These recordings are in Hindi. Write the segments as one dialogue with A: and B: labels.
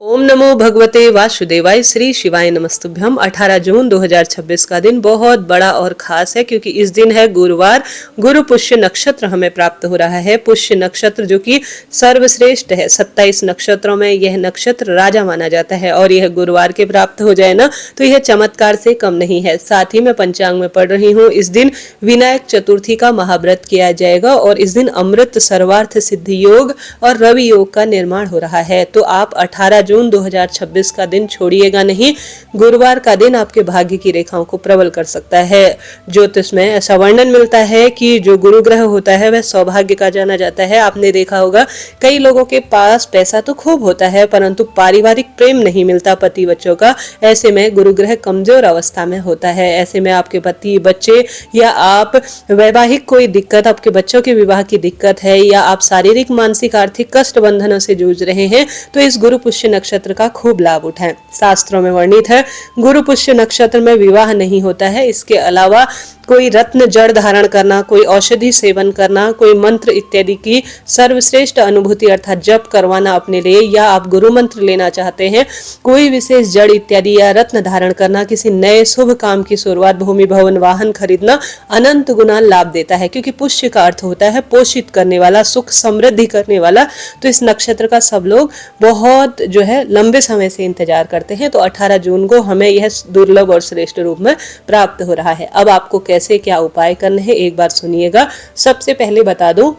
A: ओम नमो भगवते वासुदेवाय श्री शिवाय नमस्तुभ्यम। 18 जून 2026 का दिन बहुत बड़ा और खास है क्योंकि इस दिन है गुरुवार। गुरु पुष्य नक्षत्र हमें प्राप्त हो रहा है। पुष्य नक्षत्र जो कि सर्वश्रेष्ठ है, 27 नक्षत्रों में यह नक्षत्र राजा माना जाता है और यह गुरुवार के प्राप्त हो जाए ना तो यह चमत्कार से कम नहीं है। साथ ही मैं पंचांग में पढ़ रही हूँ, इस दिन विनायक चतुर्थी का महाव्रत किया जाएगा और इस दिन अमृत सर्वार्थ सिद्धि योग और रवि योग का निर्माण हो रहा है। तो आप 18 जून 2026 का दिन छोड़िएगा नहीं। गुरुवार का दिन आपके भाग्य की रेखाओं को प्रबल कर सकता है। ज्योतिष में ऐसा वर्णन मिलता है कि जो गुरु ग्रह होता है वह सौभाग्य का जाना जाता है। आपने देखा होगा कई लोगों के पास पैसा तो खूब होता है परंतु पारिवारिक प्रेम नहीं मिलता पति बच्चों का। ऐसे में गुरु ग्रह कमजोर अवस्था में होता है। ऐसे में आपके पति बच्चे या आप वैवाहिक कोई दिक्कत, आपके बच्चों के विवाह की दिक्कत है या आप शारीरिक मानसिक आर्थिक कष्ट बंधनों से जूझ रहे हैं तो इस गुरु पुष्य नक्षत्र का खूब लाभ उठाएं। शास्त्रों में वर्णित है गुरु पुष्य नक्षत्र में विवाह नहीं होता है। इसके अलावा कोई रत्न जड़ धारण करना, कोई औषधि सेवन करना, कोई मंत्र इत्यादि की सर्वश्रेष्ठ अनुभूति अर्थात जप करवाना अपने लिए, या आप गुरु मंत्र लेना चाहते हैं, कोई विशेष जड़ इत्यादि या रत्न धारण करना, किसी नए शुभ काम की शुरुआत, भूमि भवन वाहन खरीदना अनंत गुना लाभ देता है क्योंकि पुष्य का अर्थ होता है पोषित करने वाला, सुख समृद्धि करने वाला। तो इस नक्षत्र का सब लोग बहुत जो है लंबे समय से इंतजार करते हैं। तो 18 जून को हमें यह दुर्लभ और श्रेष्ठ रूप में प्राप्त हो रहा है। अब आपको कैसे क्या उपाय करने हैं एक बार सुनिएगा। सबसे पहले बता दूं,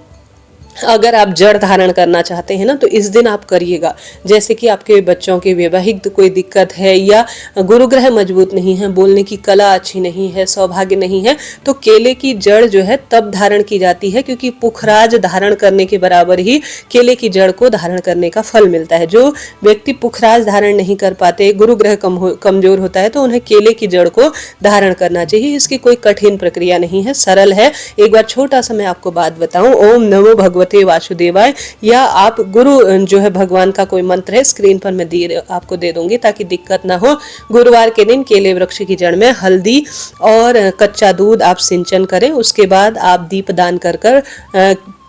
A: अगर आप जड़ धारण करना चाहते हैं ना तो इस दिन आप करिएगा। जैसे कि आपके बच्चों के वैवाहिक कोई दिक्कत है या गुरु ग्रह मजबूत नहीं है, बोलने की कला अच्छी नहीं है, सौभाग्य नहीं है, तो केले की जड़ जो है तब धारण की जाती है क्योंकि पुखराज धारण करने के बराबर ही केले की जड़ को धारण करने का फल मिलता है। जो व्यक्ति पुखराज धारण नहीं कर पाते, गुरु ग्रह कमजोर होता है तो उन्हें केले की जड़ को धारण करना चाहिए। इसकी कोई कठिन प्रक्रिया नहीं है, सरल है। एक बार छोटा सा मैं आपको बात बताऊं, ओम नमो भगवते वासुदेवाय, या आप गुरु जो है भगवान का कोई मंत्र है स्क्रीन पर मैं आपको दे दूंगी ताकि दिक्कत ना हो। गुरुवार के दिन केले वृक्ष की जड़ में हल्दी और कच्चा दूध आप सिंचन करें। उसके बाद आप दीप दान कर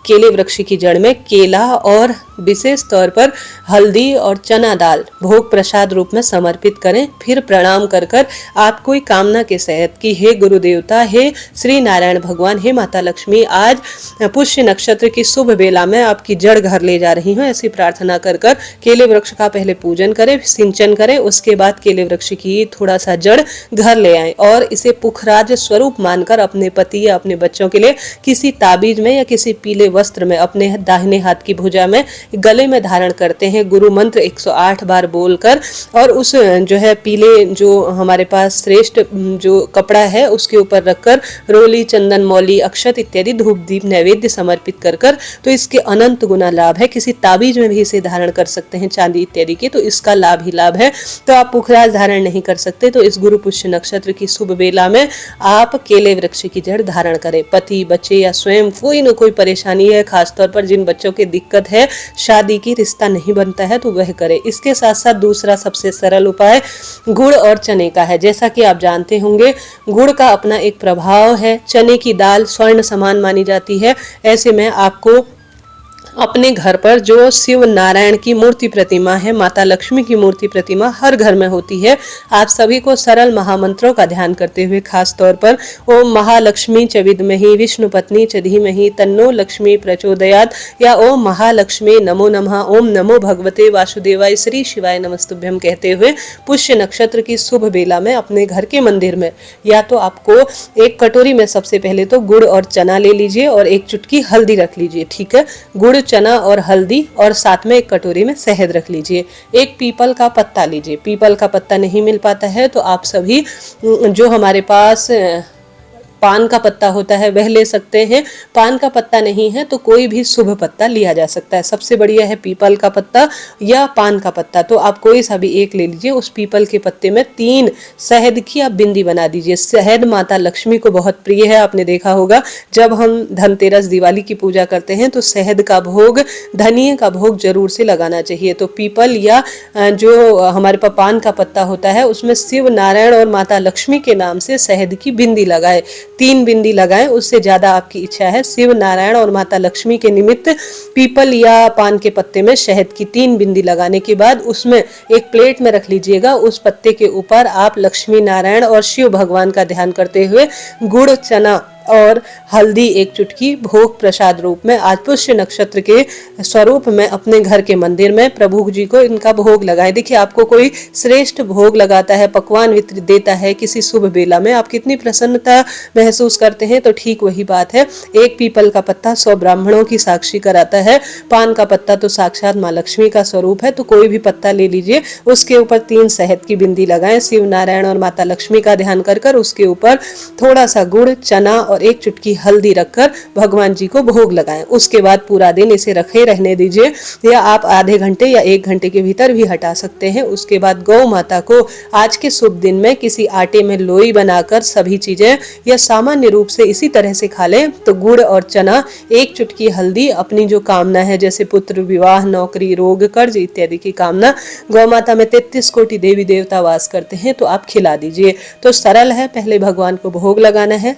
A: केले वृक्ष की जड़ में केला और विशेष तौर पर हल्दी और चना दाल भोग प्रसाद रूप में समर्पित करें। फिर प्रणाम कर आप कोई कामना के सहित कि हे गुरु देवता, हे श्री नारायण भगवान, हे माता लक्ष्मी, आज पुष्य नक्षत्र की शुभ बेला में आपकी जड़ घर ले जा रही हूँ, ऐसी प्रार्थना कर केले वृक्ष का पहले पूजन करें, सिंचन करें। उसके बाद केले वृक्ष की थोड़ा सा जड़ घर ले आए और इसे पुखराज स्वरूप मानकर अपने पति या अपने बच्चों के लिए किसी ताबीज में या किसी पीले वस्त्र में अपने दाहिने हाथ की भुजा में गले में धारण करते हैं। गुरु मंत्र 108 बार बोलकर और उस जो है पीले जो हमारे पास श्रेष्ठ जो कपड़ा है उसके ऊपर रखकर रोली, चंदन, मौली, अक्षत इत्यादि धूप दीप नैवेद्य समर्पित कर तो इसके अनंत गुना लाभ है। किसी ताबीज में भी इसे धारण कर सकते हैं चांदी इत्यादि के, तो इसका लाभ ही लाभ है। तो आप पुखराज धारण नहीं कर सकते तो इस गुरु पुष्य नक्षत्र की शुभ बेला में आप केले वृक्ष की जड़ धारण करें। पति बच्चे या स्वयं कोई न कोई परेशानी है, खासतौर पर जिन बच्चों की दिक्कत है, शादी की रिश्ता नहीं बनता है, तो वह करे। इसके साथ साथ दूसरा सबसे सरल उपाय गुड़ और चने का है। जैसा कि आप जानते होंगे गुड़ का अपना एक प्रभाव है, चने की दाल स्वर्ण समान मानी जाती है। ऐसे में आपको अपने घर पर जो शिव नारायण की मूर्ति प्रतिमा है, माता लक्ष्मी की मूर्ति प्रतिमा हर घर में होती है, आप सभी को सरल महामंत्रों का ध्यान करते हुए खास तौर पर ओम महालक्ष्मी च विद्महि विष्णु पत्नी च धीमहि तन्नो लक्ष्मी प्रचोदयात् या ओम महालक्ष्मी नमो नमः, ओम नमो भगवते वासुदेवाय श्री शिवाय नमस्तुभ्यम कहते हुए पुष्य नक्षत्र की शुभ बेला में अपने घर के मंदिर में या तो आपको एक कटोरी में सबसे पहले तो गुड़ और चना ले लीजिए और एक चुटकी हल्दी रख लीजिए। ठीक है, गुड़, चना और हल्दी, और साथ में एक कटोरी में शहद रख लीजिए। एक पीपल का पत्ता लीजिए। पीपल का पत्ता नहीं मिल पाता है तो आप सभी जो हमारे पास पान का पत्ता होता है वह ले सकते हैं। पान का पत्ता नहीं है तो कोई भी शुभ पत्ता लिया जा सकता है। सबसे बढ़िया है पीपल का पत्ता या पान का पत्ता, तो आप कोई सा भी एक ले लीजिए। उस पीपल के पत्ते में 3 शहद की आप बिंदी बना दीजिए। शहद माता लक्ष्मी को बहुत प्रिय है। आपने देखा होगा जब हम धनतेरस, दिवाली की पूजा करते हैं तो शहद का भोग, धनिये का भोग जरूर से लगाना चाहिए। तो पीपल या जो हमारे पास पान का पत्ता होता है उसमें शिव नारायण और माता लक्ष्मी के नाम से शहद की बिंदी लगाए। 3 बिंदी लगाएं, उससे ज्यादा आपकी इच्छा है। शिव नारायण और माता लक्ष्मी के निमित्त पीपल या पान के पत्ते में शहद की 3 बिंदी लगाने के बाद उसमें एक प्लेट में रख लीजिएगा। उस पत्ते के ऊपर आप लक्ष्मी नारायण और शिव भगवान का ध्यान करते हुए गुड़, चना और हल्दी 1 चुटकी भोग प्रसाद रूप में आज पुष्य नक्षत्र के स्वरूप में अपने घर के मंदिर में प्रभु जी को इनका भोग लगाए। देखिए, आपको कोई श्रेष्ठ भोग लगाता है, पकवान वितरित देता है किसी शुभ बेला में, आप कितनी प्रसन्नता महसूस करते हैं। तो ठीक वही बात है, एक पीपल का पत्ता 100 ब्राह्मणों की साक्षी कराता है। पान का पत्ता तो साक्षात माँ लक्ष्मी का स्वरूप है। तो कोई भी पत्ता ले लीजिए, उसके ऊपर 3 शहद की बिंदी लगाएं, शिव नारायण और माता लक्ष्मी का ध्यान कर उसके ऊपर थोड़ा सा गुड़, चना और 1 चुटकी हल्दी रखकर भगवान जी को भोग लगाएं। उसके बाद पूरा दिन इसे रखे रहने दीजिए, या आप आधे घंटे या 1 घंटे के भीतर भी हटा सकते हैं। उसके बाद गौ माता को आज के शुभ दिन में किसी आटे में लोई बनाकर सभी चीजें या सामान्य रूप से इसी तरह से खा लें। तो गुड़ और चना, 1 चुटकी हल्दी, अपनी जो कामना है जैसे पुत्र, विवाह, नौकरी, रोग, कर्ज इत्यादि की कामना, गौ माता में 33 कोटि देवी देवता वास करते हैं, तो आप खिला दीजिए। तो सरल है, पहले भगवान को भोग लगाना है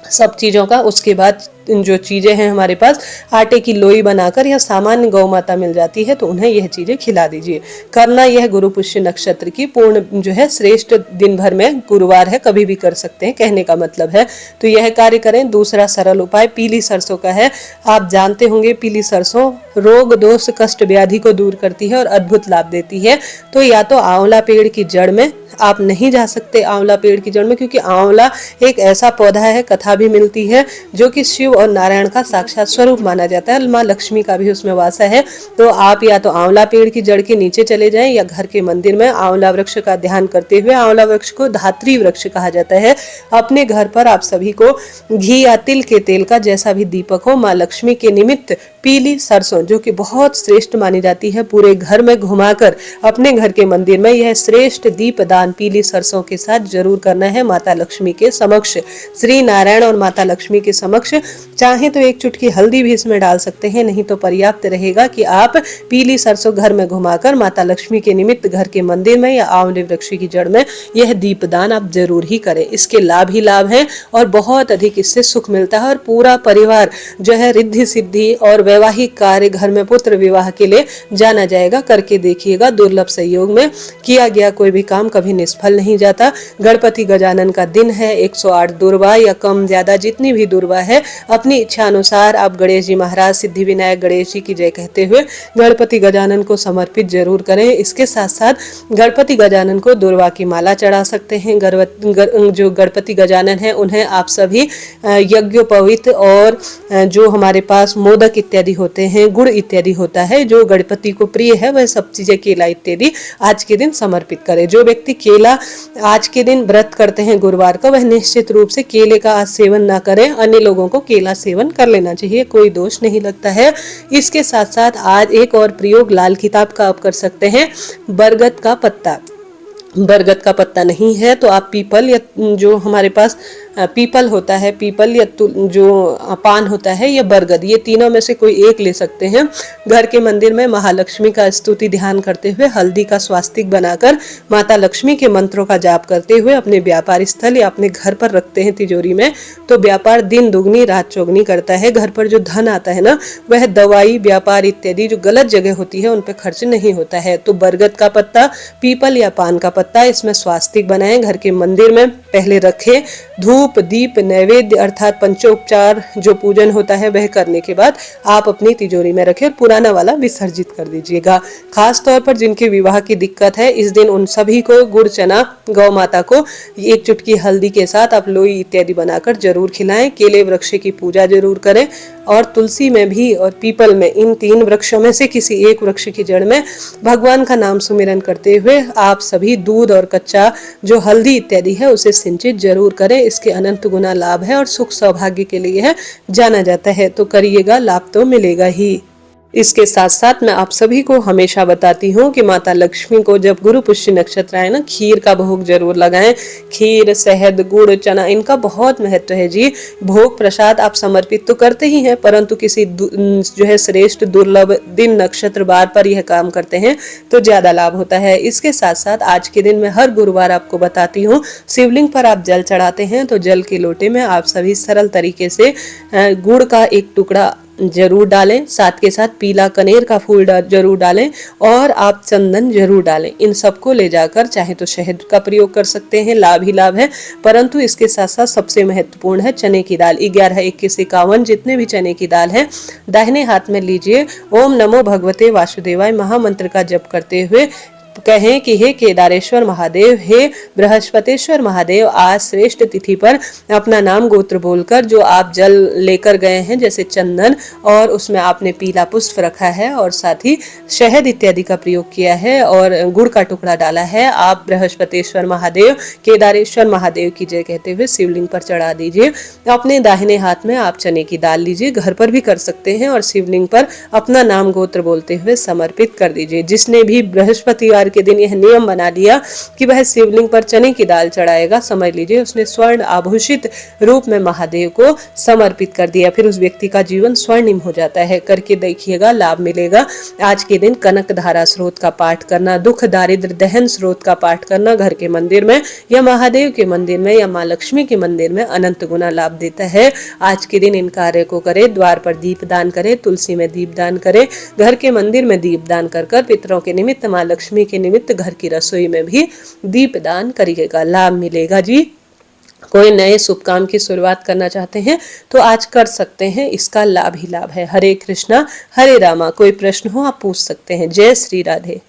A: सब चीजों का, उसके बाद जो चीजें हैं हमारे पास आटे की लोई बनाकर या सामान्य गौ माता मिल जाती है तो उन्हें यह चीजें खिला दीजिए। करना यह गुरु पुष्य नक्षत्र की पूर्ण जो है श्रेष्ठ दिन भर में गुरुवार है, कभी भी कर सकते हैं, कहने का मतलब है। तो यह कार्य करें। दूसरा सरल उपाय पीली सरसों का है। आप जानते होंगे पीली सरसों रोग, दोष, कष्ट, व्याधि को दूर करती है और अद्भुत लाभ देती है। तो या तो आंवला पेड़ की जड़ में, आप नहीं जा सकते आंवला पेड़ की जड़ में क्योंकि आंवला एक ऐसा पौधा है, कथा भी मिलती है, जो कि शिव और नारायण का साक्षात स्वरूप माना जाता है, माँ लक्ष्मी का भी उसमें वास है। तो आप या तो आंवला पेड़ की जड़ के नीचे चले जाएं या घर के मंदिर में आंवला वृक्ष का ध्यान करते हुए, आंवला वृक्ष को धात्री वृक्ष कहा जाता है, अपने घर पर आप सभी को घी या तिल के तेल का जैसा भी दीपक हो, माँ लक्ष्मी के निमित्त पीली सरसों जो कि बहुत श्रेष्ठ मानी जाती है, पूरे घर में घुमाकर अपने घर के मंदिर में यह श्रेष्ठ दीप दान पीली सरसों के साथ जरूर करना है माता लक्ष्मी के समक्ष, श्री नारायण और माता लक्ष्मी के समक्ष। चाहे तो 1 चुटकी हल्दी भी इसमें डाल सकते हैं, नहीं तो पर्याप्त रहेगा कि आप पीली सरसों घर में घुमाकर माता लक्ष्मी के निमित्त घर के मंदिर में या आंवले वृक्ष की जड़ में यह दीपदान आप जरूर ही करें। इसके लाभ ही लाभ हैं और बहुत अधिक इससे सुख मिलता है और पूरा परिवार जो है रिद्धि सिद्धि और वैवाहिक कार्य, घर में पुत्र विवाह के लिए जाना जाएगा। करके देखिएगा, दुर्लभ संयोग में किया गया कोई भी काम कभी निष्फल नहीं जाता। गणपति गजानन का दिन है, 108 दुर्वा या कम ज्यादा जितनी भी दुर्वा है अपनी इच्छा अनुसार आप गणेश जी महाराज, सिद्धि विनायक गणेश जी की जय कहते हुए गणपति गजानन को समर्पित जरूर करें। इसके साथ साथ गणपति गजानन को दुर्वा की माला चढ़ा सकते हैं। जो गणपति गजानन है उन्हें आप सभी यज्ञोपवीत और जो हमारे पास मोदक इत्यादि होते हैं, गुड़ इत्यादि होता है जो गणपति को प्रिय है, वह सब चीजें, केला इत्यादि आज के दिन समर्पित करें। जो व्यक्ति केला आज के दिन व्रत करते हैं गुरुवार का, वह निश्चित रूप से केले का आज सेवन ना करें। अन्य लोगों को केला सेवन कर लेना चाहिए, कोई दोष नहीं लगता है। इसके साथ साथ आज एक और प्रयोग लाल किताब का आप कर सकते हैं, बरगद का पत्ता। बरगद का पत्ता नहीं है तो आप पीपल या जो हमारे पास पीपल होता है, पीपल या जो पान होता है या बरगद, ये तीनों में से कोई एक ले सकते हैं। घर के मंदिर में महालक्ष्मी का स्तुति ध्यान करते हुए हल्दी का स्वास्तिक बनाकर माता लक्ष्मी के मंत्रों का जाप करते हुए अपने व्यापार स्थल या अपने घर पर रखते हैं तिजोरी में, तो व्यापार दिन दुगनी रात चौगनी करता है। घर पर जो धन आता है ना, वह दवाई, व्यापार इत्यादि जो गलत जगह होती है उन पर खर्च नहीं होता है। तो बरगद का पत्ता, पीपल या पान का पत्ता, इसमें स्वास्तिक बनाएं, घर के मंदिर में पहले रखें। धूप, दीप, नैवेद्य अर्थात पंचोपचार जो पूजन होता है वह करने के बाद आप अपनी तिजोरी में रखें, पुराना वाला विसर्जित कर दीजिएगा। खास तौर पर जिनके विवाह की दिक्कत है, इस दिन उन सभी को गुड़, चना, गौ माता को 1 चुटकी हल्दी के साथ आप लोई इत्यादि बनाकर जरूर खिलाएं। केले वृक्ष की पूजा जरूर करें और तुलसी में भी और पीपल में, इन 3 वृक्षों में से किसी एक वृक्ष की जड़ में भगवान का नाम सुमिरन करते हुए आप सभी दूध और कच्चा जो हल्दी इत्यादि है उसे सिंचित जरूर करें। इसके अनंत गुना लाभ है और सुख सौभाग्य के लिए है जाना जाता है। तो करिएगा, लाभ तो मिलेगा ही। इसके साथ साथ मैं आप सभी को हमेशा बताती हूँ कि माता लक्ष्मी को जब गुरु पुष्य नक्षत्र आए ना, खीर का भोग जरूर लगाएं। खीर, शहद, गुड़, चना, इनका बहुत महत्व है जी। भोग प्रसाद आप समर्पित तो करते ही हैं, परंतु किसी जो है श्रेष्ठ दुर्लभ दिन, नक्षत्र, बार पर यह काम करते हैं तो ज्यादा लाभ होता है। इसके साथ साथ आज के दिन में हर गुरुवार आपको बताती हूँ, शिवलिंग पर आप जल चढ़ाते हैं तो जल के लोटे में आप सभी सरल तरीके से गुड़ का एक टुकड़ा जरूर डालें, साथ के साथ पीला कनेर का फूल जरूर डालें और आप चंदन जरूर डालें। इन सबको ले जाकर चाहे तो शहद का प्रयोग कर सकते हैं, लाभ ही लाभ है। परंतु इसके साथ साथ सबसे महत्वपूर्ण है चने की दाल। 11, 21, 51 जितने भी चने की दाल है दाहिने हाथ में लीजिए। ओम नमो भगवते वासुदेवाय महामंत्र का जप करते हुए कहें कि हे केदारेश्वर महादेव, हे बृहस्पतिश्वर महादेव, आज श्रेष्ठ तिथि पर अपना नाम गोत्र बोलकर जो आप जल लेकर गए हैं, जैसे चंदन और उसमें आपने पीला पुष्प रखा है और साथ ही शहद इत्यादि का प्रयोग किया है और गुड़ का टुकड़ा डाला है, आप बृहस्पतिश्वर महादेव, केदारेश्वर महादेव की जय कहते हुए शिवलिंग पर चढ़ा दीजिए। अपने दाहिने हाथ में आप चने की दाल लीजिए, घर पर भी कर सकते हैं, और शिवलिंग पर अपना नाम गोत्र बोलते हुए समर्पित कर दीजिए। जिसने भी बृहस्पतिवार के दिन यह नियम बना लिया कि वह शिवलिंग पर चने की दाल चढ़ाएगा, समझ लीजिए उसने स्वर्ण आभूषित रूप में महादेव को समर्पित कर दिया। फिर उस व्यक्ति का जीवन स्वर्णिम हो जाता है। करके देखिएगा, लाभ मिलेगा। आज के दिन कनक धारा स्रोत का पाठ करना, दुख दारिद्र दहन स्रोत का पाठ करना घर के मंदिर में या महादेव के मंदिर में या माँ लक्ष्मी के मंदिर में अनंत गुना लाभ देता है। आज के दिन इन कार्य को करें। द्वार पर दीप दान करें, तुलसी में दीप दान करें, घर के मंदिर में दीप दान कर पितरों के निमित्त, माँ लक्ष्मी के निमित्त घर की रसोई में भी दीप दान करिएगा, लाभ मिलेगा जी। कोई नए शुभ काम की शुरुआत करना चाहते हैं तो आज कर सकते हैं, इसका लाभ ही लाभ है। हरे कृष्णा हरे रामा। कोई प्रश्न हो आप पूछ सकते हैं। जय श्री राधे।